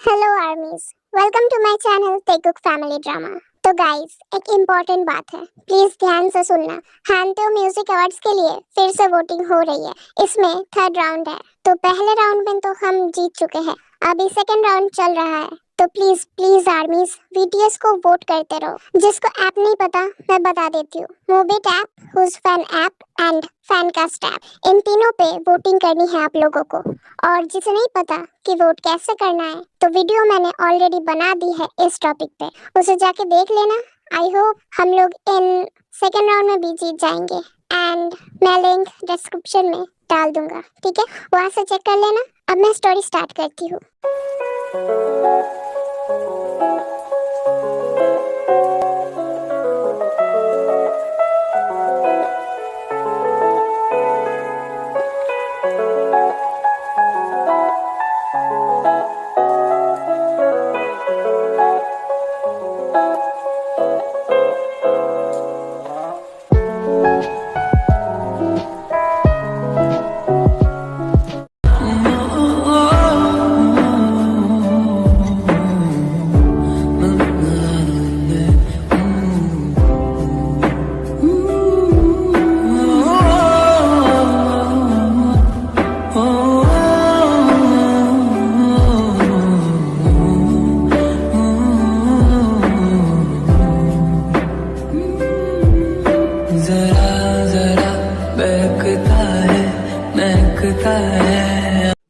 Hello armies, welcome to my channel Taekook family drama. तो guys, एक important बात है, प्लीज ध्यान से सुनना। हैंतो म्यूजिक अवार्ड्स के लिए फिर से वोटिंग हो रही है। इसमें थर्ड राउंड है। तो पहले राउंड में तो हम जीत चुके हैं, अभी सेकंड राउंड चल रहा है। तो प्लीज प्लीज आर्मीज, बीटीएस को वोट करते रहो। जिसको ऐप नहीं पता, मैं बता देती हूँ। Mubeat app, Whosfan app and Fancast app, इन तीनों पे वोटिंग करनी है आप लोगों को। और जिसे नहीं पता कि वोट कैसे करना है, तो वीडियो मैंने ऑलरेडी बना दी है इस टॉपिक पे, उसे जाके देख लेना। आई होप हम लोग इन सेकेंड राउंड में भी जीत जाएंगे। एंड मैं लिंक डिस्क्रिप्शन में डाल दूंगा, ठीक है, वहां से चेक कर लेना। अब मैं स्टोरी स्टार्ट करती हूँ।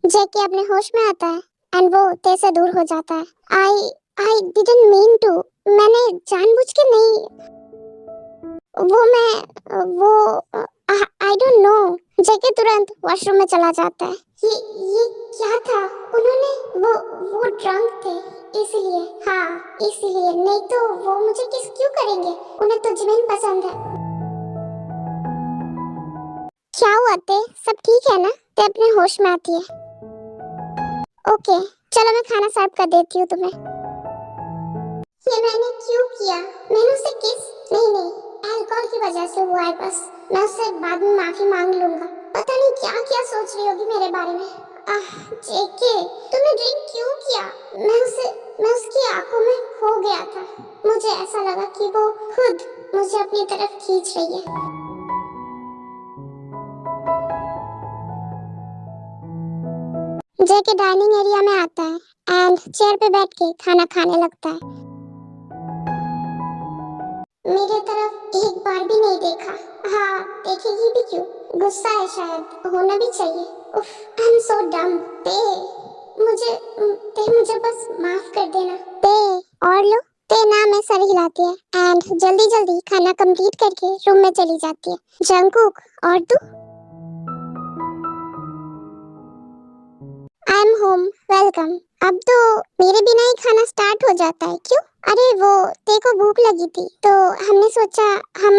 जेके अपने होश में आता है एंड वो तेरे से दूर हो जाता है। आई डिडंट मीन टू, मैंने जानबूझ के नहीं, वो आई डोंट नो। जेके तुरंत वॉशरूम में चला जाता है। ये क्या था? उन्होंने वो ड्रंक थे इसलिए, हाँ इसलिए, नहीं तो वो मुझे किस क्यों करेंगे, उन्हें तो जिमिन पसंद है। क्या हुआ ते, सब ठीक है ना? ते अपने होश में आती है। ओके, चलो मैं खाना सर्व कर देती हूँ तुम्हें। ये मैंने क्यों किया? मैंने उसे किस नहीं, अल्कोहल की वजह से हुआ है बस। मैं उससे बाद में माफी मांग लूंगा। पता नहीं क्या क्या सोच रही होगी मेरे बारे में। जेके, तुमने ड्रिंक क्यों किया? मैं उसकी आंखों में खो गया था। मुझे ऐसा लगा कि वो खुद मुझे अपनी तरफ खींच रही है। जेके डाइनिंग एरिया में आता है एंड चेयर पे बैठ के खाना खाने लगता है। मेरे तरफ एक बार भी नहीं देखा। हाँ, देखेगी भी क्यों? गुस्सा है शायद, होना भी चाहिए। उफ, आई एम सो डम। मुझे बस माफ कर देना। ते और लो। ते नाम में सर हिलाती है एंड जल्दी जल्दी खाना कंप्लीट करके रूम में चली जाती है। जंगकुक, और तू? I am home, welcome. अब तो मेरे बिना ही खाना स्टार्ट हो जाता है, क्यों? अरे वो ते को भूख लगी थी तो हमने सोचा हम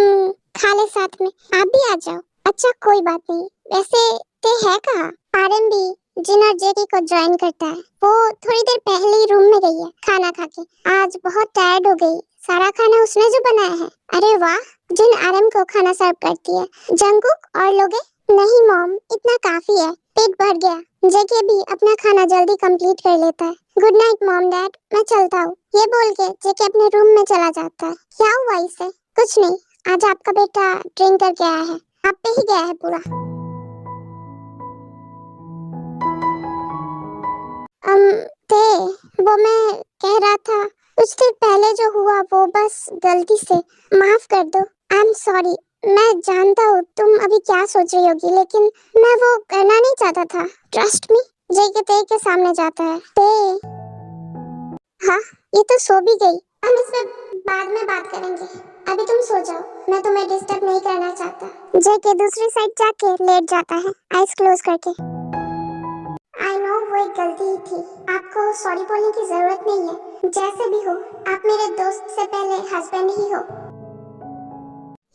खा ले साथ में, आप भी आ जाओ। अच्छा कोई बात नहीं। वैसे ते है कहाँ? आरएम भी जिन और जेकी को ज्वाइन करता है। वो थोड़ी देर पहले ही रूम में गई है खाना खा के। आज बहुत टायर्ड हो गई, सारा खाना उसने जो बनाया है। अरे वाह, जिन आरएम को खाना सर्व करती है। जंगकुक और लोगे? नहीं मॉम, इतना काफी है, पेट भर गया। जेके भी अपना खाना जल्दी कंप्लीट कर लेता है। गुड नाइट मॉम डैड, मैं चलता हूँ। ये बोल के जेके अपने रूम में चला जाता है। क्या हुआ इसे? कुछ नहीं, आज आपका बेटा ड्रिंक करके आया है, आप पे ही गया है पूरा। अम ते, वो मैं कह रहा था, कुछ देर पहले जो हुआ वो बस गलती से, माफ कर दो। I am sorry. मैं जानता हूँ तुम अभी क्या सोच रही होगी, लेकिन मैं वो करना नहीं चाहता था। Trust me. जेके ते के सामने जाता है। ते, हाँ, ये तो सो भी गई। हम इस पे बाद में बात करेंगे, अभी तुम सो जाओ, मैं तुम्हें डिस्टर्ब नहीं करना चाहता। जेके दूसरी साइड जाके लेट जाता है, आइज क्लोज करके। आई नो वो एक गलती ही थी, आपको सॉरी बोलने की जरूरत नहीं है। जैसे भी हो, आप मेरे दोस्त से पहले हस्बैंड ही हो।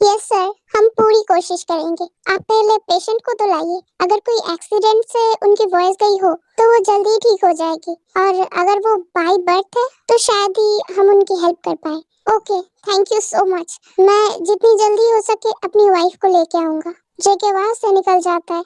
यस सर, हम पूरी कोशिश करेंगे। आप पहले पेशेंट को तो लाइए। अगर कोई एक्सीडेंट से उनकी वॉइस गई हो तो वो जल्दी ठीक हो जाएगी, और अगर वो बाय बर्थ है तो शायद ही हम उनकी हेल्प कर पाए। Okay, thank you so much. मैं जितनी जल्दी हो सके अपनी वाइफ को लेके आऊंगा। जेके वहां से निकल जाता है।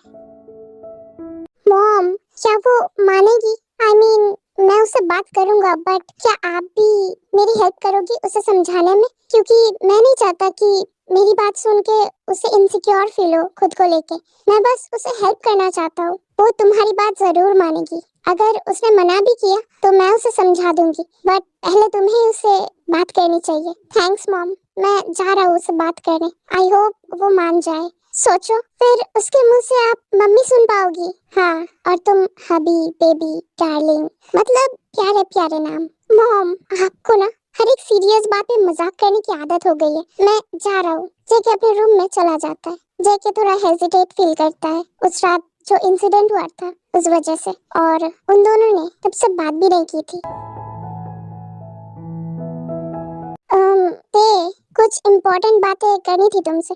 मॉम, क्या वो मानेगी? आई मीन मैं उससे बात करूंगा, बट क्या आप भी मेरी हेल्प करोगी उसे समझाने में? क्योंकि मैं नहीं चाहता कि मेरी बात सुन के उसे इनसिक्योर फील हो खुद को लेके। मैं बस उसे हेल्प करना चाहता हूँ। वो तुम्हारी बात जरूर मानेगी। अगर उसने मना भी किया तो मैं उसे समझा दूंगी, बट पहले तुम्हें उसे बात करनी चाहिए। थैंक्स मॉम, मैं जा रहा हूँ उसे बात करने। आई होप वो मान जाए। सोचो, फिर उसके मुंह से आप मम्मी सुन पाओगी। हाँ, और तुम हबी, बेबी, डार्लिंग, मतलब प्यारे प्यारे नाम। मॉम, आपको ना हर एक सीरियस बात पे मजाक करने की आदत हो गई है। मैं जा रहा हूँ। जेके अपने रूम में चला जाता है। जेके थोड़ा हेजिटेट फील करता है उस रात जो इंसिडेंट हुआ था उस वजह से, और उन दोनों ने तब से बात भी नहीं की थी। ते कुछ इम्पोर्टेंट बातें करनी थी तुमसे।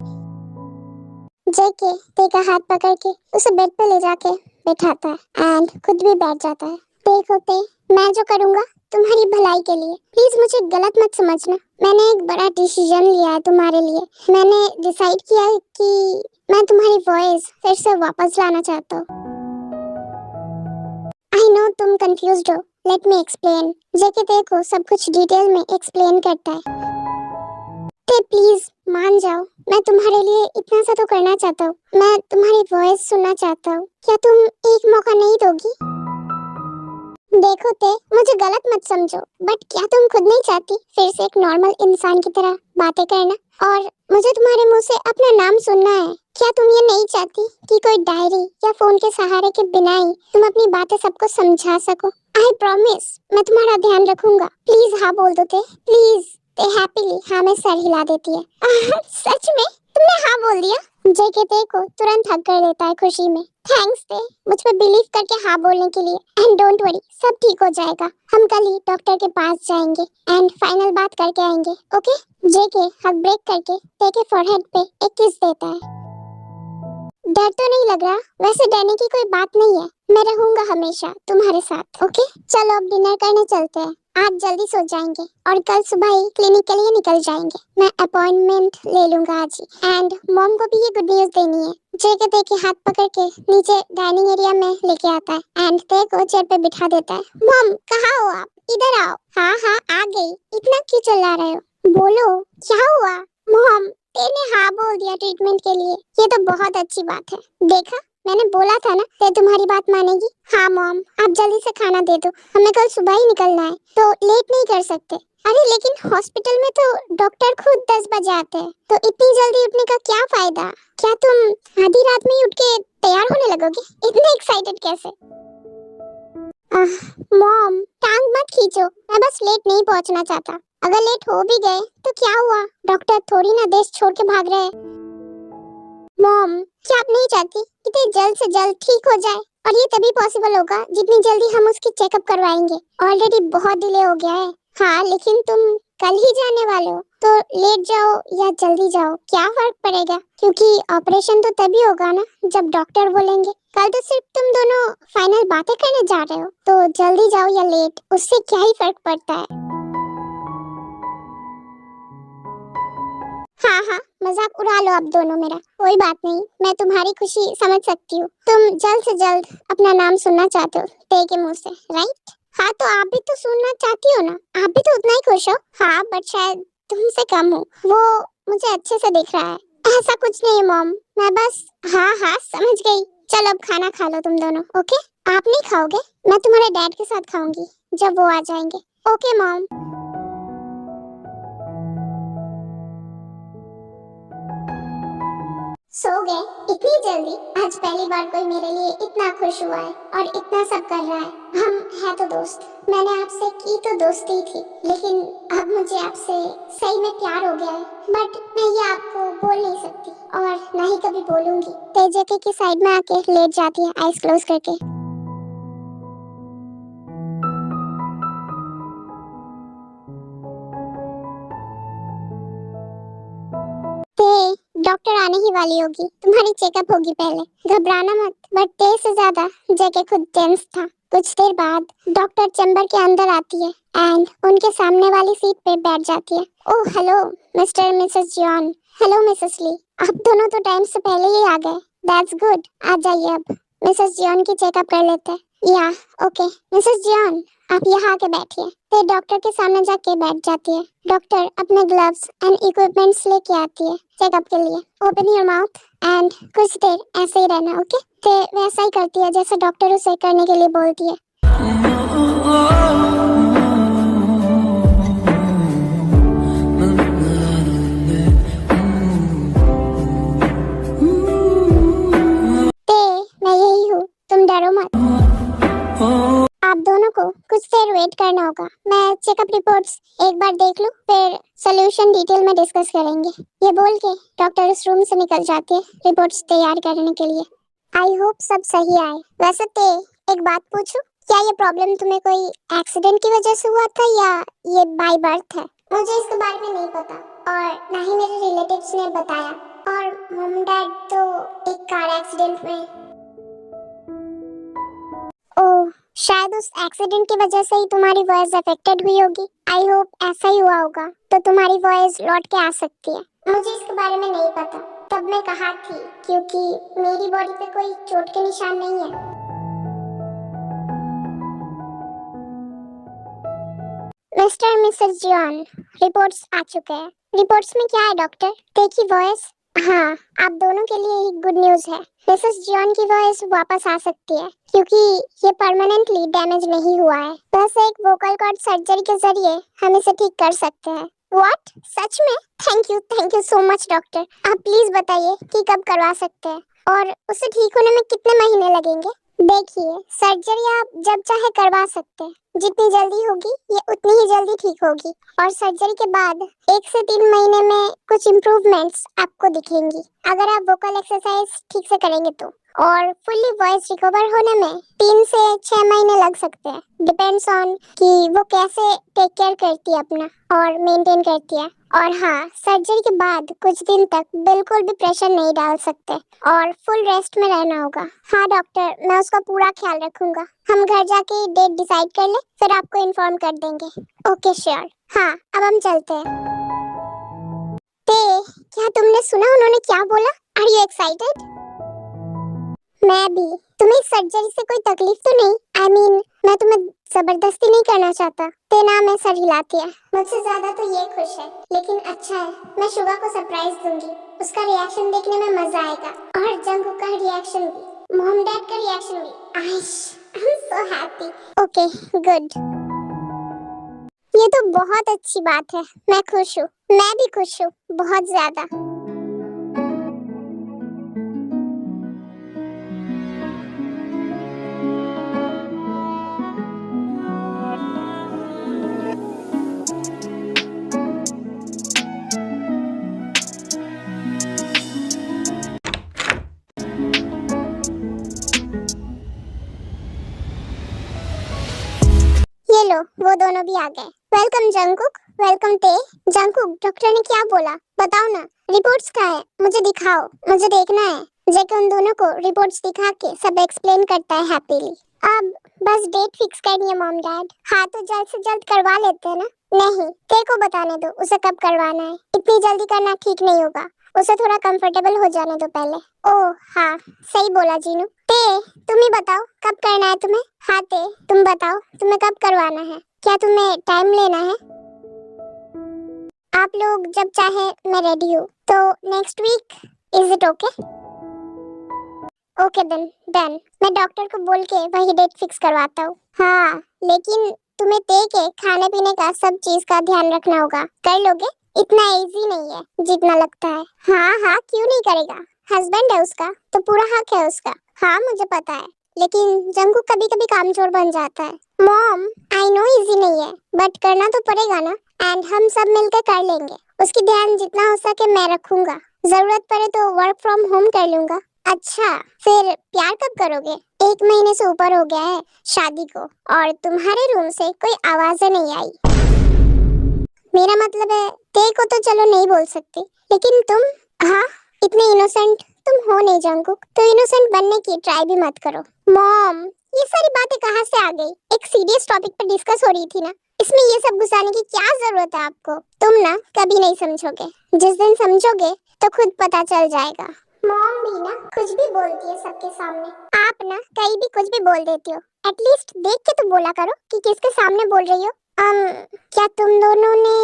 जेके ते का हाथ पकड़ के उसे बेड पे ले जाके बैठाता है एंड खुद भी बैठ जाता है। देखो ते, मैं जो करूँगा तुम्हारी भलाई के लिए। प्लीज मुझे गलत मत समझना। मैंने एक बड़ा डिसीजन लिया है तुम्हारे लिए। मैंने डिसाइड किया है कि मैं तुम्हारी वॉइस फिर से वापस लाना चाहता हूँ। आई नो तुम कंफ्यूज्ड हो। Let me explain. जेके ते को सब कुछ डिटेल में एक्सप्लेन करता है। ते प्लीज मान जाओ। मैं तुम्हारे लिए इतना सा तो करना चाहता हूँ। मैं तुम्हारी वॉइस सुनना चाहता हूँ। क्या तुम एक मौका नहीं दोगी? देखो ते, मुझे गलत मत समझो, बट क्या तुम खुद नहीं चाहती फिर से एक नॉर्मल इंसान की तरह बातें करना? और मुझे तुम्हारे मुंह से अपना नाम सुनना है। क्या तुम ये नहीं चाहती कि कोई डायरी या फोन के सहारे के बिना ही तुम अपनी बातें सबको समझा सको? आई प्रॉमिस, मैं तुम्हारा ध्यान रखूंगा। प्लीज हाँ बोल दो ते, प्लीज। ते हैप्पीली हाँ में सर हिला देती है। सच में तुमने हाँ बोल दिया? जेके ते को तुरंत हक कर लेता है खुशी में। थैंक्स ते, मुझ पे बिलीव करके हाँ बोलने के लिए। एंड डोंट वरी, सब ठीक हो जाएगा। हम कल ही डॉक्टर के पास जाएंगे एंड फाइनल बात करके आएंगे, ओके? जेके हक ब्रेक करके ते के फॉरहेड पे एक किस देता है। डर तो नहीं लग रहा? वैसे डरने की कोई बात नहीं है। मैं रहूंगा हमेशा तुम्हारे साथ, ओके? चलो अब डिनर करने चलते हैं। आज जल्दी सो जाएंगे और कल सुबह ही क्लिनिक के लिए निकल जाएंगे। मैं अपॉइंटमेंट ले लूंगा आज ही। एंड मॉम को भी ये गुड न्यूज देनी है। जेके ते के हाथ पकड़ के नीचे डाइनिंग एरिया में लेके आता है एंड ते को चेयर पे बिठा देता है। मॉम, कहाँ हो आप? इधर आओ। हाँ हाँ आ गई। इतना क्यों चिल्ला रहे हो? बोलो, क्या हुआ? मॉम, तेने हाँ बोल दिया ट्रीटमेंट के लिए। ये तो बहुत अच्छी बात है। देखा, मैंने बोला था ना ते तुम्हारी बात मानेगी। हाँ मॉम, आप जल्दी से खाना दे दो। हमें कल सुबह ही निकलना है, तो लेट नहीं कर सकते। अरे लेकिन हॉस्पिटल में तो डॉक्टर खुद 10 बजे आते हैं, तो इतनी जल्दी उठने का क्या फायदा? क्या तुम आधी रात में ही उठ के तैयार होने लगोगे? इतने एक्साइटेड कैसे? मॉम, टांग मत खींचो। मैं बस लेट नहीं पहुंचना चाहता। अगर लेट हो भी गए तो क्या हुआ? डॉक्टर थोड़ी ना देश छोड़ के भाग रहे हैं। मॉम, क्या आप नहीं चाहती कि ते जल्द से जल्द ठीक हो जाए? और ये तभी पॉसिबल होगा जितनी जल्दी हम उसकी चेकअप करवाएंगे। ऑलरेडी बहुत डिले हो गया है। हाँ, लेकिन तुम कल ही जाने वाले हो, तो लेट जाओ या जल्दी जाओ क्या फर्क पड़ेगा? क्योंकि ऑपरेशन तो तभी होगा ना जब डॉक्टर बोलेंगे। कल तो सिर्फ तुम दोनों फाइनल बातें करने जा रहे हो, तो जल्दी जाओ या लेट, उससे क्या ही फर्क पड़ता है। हाँ हाँ, मजाक उड़ा लो आप दोनों मेरा। कोई बात नहीं, मैं तुम्हारी खुशी समझ सकती हूँ। तुम जल्द से जल्द अपना नाम सुनना चाहते हो ते के मुंह से, राइट? हाँ, तो आप भी तो सुनना चाहती हो ना? आप भी तो उतना ही खुश हो। हाँ, बट शायद तुमसे कम हूँ। वो मुझे अच्छे से दिख रहा है। ऐसा कुछ नहीं है मॉम, मैं बस। हाँ हाँ, समझ गई। चलो अब खाना खा लो तुम दोनों, ओके? आप नहीं खाओगे? मैं तुम्हारे डैड के साथ खाऊंगी जब वो आ जाएंगे। Okay mom. सो गए इतनी जल्दी? आज पहली बार कोई मेरे लिए इतना खुश हुआ है और इतना सब कर रहा है। हम हैं तो दोस्त। मैंने आपसे की तो दोस्ती थी, लेकिन अब मुझे आपसे सही में प्यार हो गया है। बट मैं ये आपको बोल नहीं सकती और ना ही कभी बोलूंगी। तेजके की साइड में आके लेट जाती है आईज क्लोज करके। ते, डॉक्टर आने ही वाली होगी। तुम्हारी चेकअप होगी पहले, घबराना मत। बट ते से ज्यादा जेके खुद टेंस था। कुछ देर बाद डॉक्टर चैम्बर के अंदर आती है एंड उनके सामने वाली सीट पे बैठ जाती है। Oh hello Mr Mrs John. Hello Mrs Lee, आप दोनों तो टाइम से पहले ही आ गए। That's good. आ जाइए अब मिसेस जॉन की चेकअप कर लेते हैं। या ओके मिसेस जियान, आप यहाँ आके बैठिए। फिर डॉक्टर के सामने जाके बैठ जाती है। डॉक्टर अपने ग्लव्स एंड इक्विपमेंट्स लेके आती है चेकअप के लिए। ओपन योर माउथ एंड कुछ देर ऐसे ही रहना, ओके? फिर वैसा ही करती है जैसे डॉक्टर उसे करने के लिए बोलती है। मैं यही हूँ, तुम डरो मत। आप दोनों को कुछ देर वेट करना होगा। मैं चेकअप रिपोर्ट्स एक बार देख लूं, फिर सोल्यूशन डिटेल में डिस्कस करेंगे। ये बोल के डॉक्टर उस रूम से निकल जाते हैं रिपोर्ट्स तैयार करने के लिए। आई होप सब सही आए। वैसे ते एक बात पूछूं, क्या ये प्रॉब्लम तुम्हें कोई एक्सीडेंट की वजह से हुआ था या ये बाय बर्थ है? मुझे इसके बारे में नहीं पता और ना ही मेरे रिलेटिव्स ने बताया। और मम डैड तो एक कार एक्सीडेंट में। ओह, शायद उस एक्सीडेंट की वजह से ही तुम्हारी वॉइस अफेक्टेड हुई होगी। आई होप ऐसा ही हुआ होगा, तो तुम्हारी वॉइस लौट के आ सकती है। मुझे इसके बारे में नहीं पता, तब मैं कहा थी, क्योंकि मेरी बॉडी पे कोई चोट के निशान नहीं है। मिस्टर मिसेस जियान, रिपोर्ट्स आ चुके हैं। रिपोर्ट्स में क्या है डॉक्टर? देखी वॉइस? हाँ, आप दोनों के लिए एक गुड न्यूज है। मिसेस जियान की वॉइस वापस आ सकती है क्योंकि ये परमानेंटली डैमेज नहीं हुआ है। बस एक वोकल कॉर्ड सर्जरी के जरिए हम इसे ठीक कर सकते हैं। व्हाट? सच में? Thank you so much doctor. आप प्लीज बताइए कि कब करवा सकते हैं और उसे ठीक होने में कितने महीने लगेंगे? देखिए, सर्जरी आप जब चाहे करवा सकते हैं। जितनी जल्दी होगी ये उतनी ही जल्दी ठीक होगी और सर्जरी के बाद 1 से 3 महीने में कुछ इम्प्रूवमेंट्स आपको दिखेंगी अगर आप वोकल एक्सरसाइज ठीक से करेंगे तो। और फुल्ली वॉइस रिकवर होने में 3 से 6 महीने लग सकते हैं। डिपेंड्स ऑन कि वो कैसे टेक केयर करती है अपना और मेंटेन करती है। और हाँ, सर्जरी के बाद कुछ दिन तक बिल्कुल भी प्रेशर नहीं डाल सकते और फुल रेस्ट में रहना होगा। हाँ डॉक्टर, मैं उसका पूरा ख्याल रखूंगा। हम घर जाके डेट डिसाइड कर ले, फिर आपको इन्फॉर्म कर देंगे। Okay sure. हाँ, अब हम चलते हैं। क्या तुमने सुना उन्होंने क्या बोला? Are you excited? मैं भी। तुम्हें इस सर्जरी से कोई तकलीफ तो नहीं? I mean, मैं तुम्हें जबरदस्ती नहीं करना चाहता। तेना में सर हिलाती है। मुझसे ज्यादा तो ये खुश है, लेकिन अच्छा है, मैं शुगा को सरप्राइज दूंगी। उसका रिएक्शन देखने में मजा आएगा और जंगकुक का रिएक्शन भी, मॉम डैड का रिएक्शन भी। Aish, I'm so happy. Okay, good. ये तो बहुत अच्छी बात है। मैं खुश हूँ। मैं भी खुश हूँ, बहुत ज्यादा। ये लो, वो दोनों भी आ गए। वेलकम जंगकुक, वेलकम ते। जंगकुक, डॉक्टर ने क्या बोला? बताओ ना। रिपोर्ट्स कहाँ है? मुझे दिखाओ, मुझे देखना है। जेके उन दोनों को रिपोर्ट्स दिखा के सब एक्सप्लेन करता है हैप्पीली। अब बस डेट फिक्स करनी है मॉम डैड। हाँ, तो जल्द से जल्द करवा लेते हैं ना? नहीं, ते को बताने दो उसे कब करवाना है। इतनी जल्दी करना ठीक नहीं होगा। उसे थोड़ा कंफर्टेबल हो जाने दो पहले। ओह हाँ, सही बोला जीनू। ते, तुम ही बताओ कब करना है तुम्हें? हाँ ते, तुम बताओ तुम्हें कब करवाना है? क्या तुम्हें टाइम लेना है? आप लोग जब चाहे, मैं रेडी हूँ। तो next week, is it okay? Okay then, done. मैं डॉक्टर को बोल के वही डेट फिक्स करवाता हूँ। हाँ, लेकिन तुम्हें ते के खाने पीने का सब चीज का ध्यान रखना होगा। कर लोगे? इतना इजी नहीं है जितना लगता है। हाँ, क्यों नहीं करेगा? हस्बैंड है उसका, तो पूरा हक है उसका। हाँ, मुझे पता है, लेकिन जंगकुक कभी कभी कामचोर बन जाता है। मॉम, आई नो इजी नहीं है, बट करना तो पड़ेगा ना। एंड हम सब मिलकर कर लेंगे। उसकी ध्यान जितना हो सके मैं रखूंगा। जरूरत पड़े तो वर्क फ्रॉम होम कर लूंगा। अच्छा, फिर प्यार कब करोगे? 1 महीने से ऊपर हो गया है शादी को और तुम्हारे रूम से कोई आवाजें नहीं आई। मेरा मतलब है, ते को तो चलो नहीं बोल सकती, लेकिन तुम? हाँ, इतने इनोसेंट तुम हो नहीं जंगकुक, तो इनोसेंट बनने की ट्राई भी मत करो। मॉम, ये सारी बातें कहाँ से आ गई? एक सीरियस टॉपिक पर डिस्कस हो रही थी ना, इसमें ये सब घुसाने की क्या जरूरत है आपको? तुम ना कभी नहीं समझोगे। जिस दिन समझोगे तो खुद पता चल जाएगा। मॉम भी ना कुछ भी बोलती है सबके सामने। आप ना कहीं भी कुछ भी बोल देती हो। एटलीस्ट देख के तो बोला करो कि किसके सामने बोल रही हो। क्या तुम दोनों ने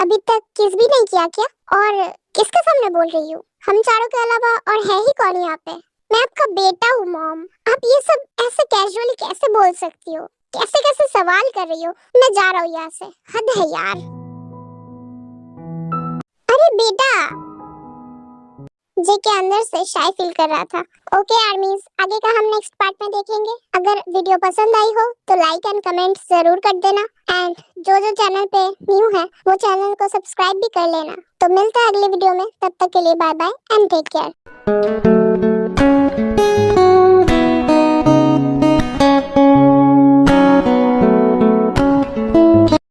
अभी तक किस भी नहीं किया क्या? और किसके सामने बोल रही हो? हम चारों के अलावा और है ही कौन यहाँ पे? मैं आपका बेटा हूँ मॉम। आप ये सब ऐसे कैजुअली कैसे बोल सकती हो? कैसे कैसे सवाल कर रही हो? मैं जा रहा हूँ यहाँ से। हद है यार। अरे बेटा, जे के अंदर से शाय फील कर रहा था। ओके आर्मीज, आगे का हम नेक्स्ट पार्ट में देखेंगे। अगर वीडियो पसंद आई हो तो लाइक एंड कमेंट जरूर कर देना। एंड जो जो चैनल पे न्यू है वो चैनल को सब्सक्राइब भी कर लेना। तो मिलते हैं अगले वीडियो में, तब तक के लिए bye bye and take care.